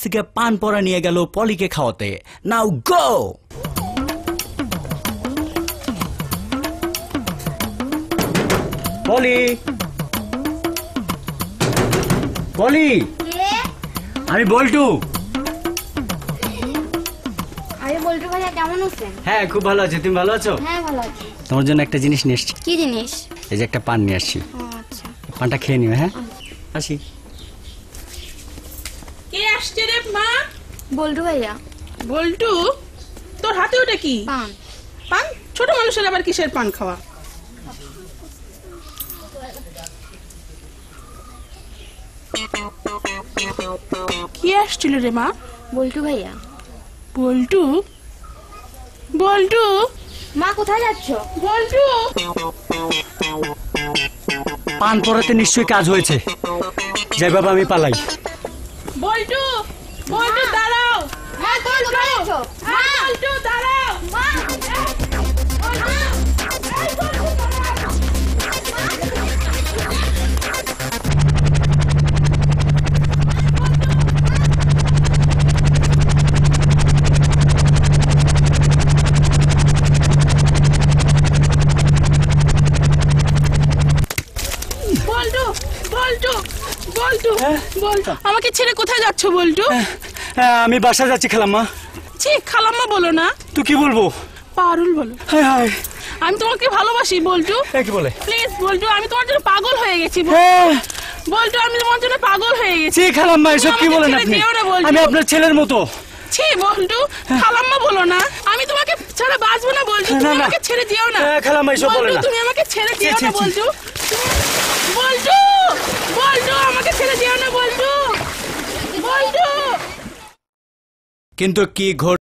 থেকে পান পরা নিয়ে গেল পলিকে খাওয়াতে। নাও গো। পলি, পলি, আমি বল্টু। আরে বল্টু ভাইয়া কেমন আছেন? হ্যাঁ খুব ভালো আছি, তুমি ভালো আছো? হ্যাঁ ভালো আছি। তোমার জন্য একটা জিনিস নিয়ে এসছি। কি জিনিস? এই যে একটা পান নিয়ে আসছি, আচ্ছা পানটা খেয়ে নিও। হ্যাঁ আসি। কে আসছে রে মা? বল্টু ভাইয়া। বল্টু, তোর হাতে ওটা কি? পান। পান? ছোট মানুষের আবার কিসের পান খাওয়া? কি আসছিল রে মা? বল্টু ভাইয়া। বল্টু, বল্টু, মা কোথায় যাচ্ছ? বল্টু। পান পরাতে নিশ্চয়ই কাজ হয়েছে, যাই বাবা আমি পালাই। বল্টু, বল্টু দাঁড়াও। হ্যাঁ তুমি কোথায় যাচ্ছ? হ্যাঁ, বল্টু দাঁড়াও। বল্টু, বল্টু, বল্টু, বল্টু, আমাকে ছেড়ে কোথায় যাচ্ছ বল্টু? হ্যাঁ আমি বাসা যাচ্ছি খালাম্মা। ছি, খালাম্মা বলো না, তুই কি বলবো? পারুল বলো। হায় হায়, আমি তোমাকে ভালোবাসি বল্টু। কি বলে? প্লিজ বল্টু, আমি তোমার জন্য পাগল হয়ে গেছি হ্যাঁ, বল্টু, আমি তোমার জন্য পাগল হয়ে গেছি। জি খালাম্মা, এসব কি বলেন আমাকে আপনি? ছেড়ে যেও না বল্টু। আমি আপনার ছেলের মতো। ছি বল্টু, খালাম্মা বলো না, আমি তোমাকে ছাড়া বাঁচবো না বল্টু, না, তুমি না। আমাকে ছেড়ে যেও না। হ্যাঁ, খালাম্মা, এসব বলে বল্টু, না। তুমি আমাকে ছেড়ে যেও ছি, না ছি। বল্টু। বল্টু, বল্টু, আমাকে ছেড়ে যেও না বল্টু, বল্টু। কিন্তু কি ঘট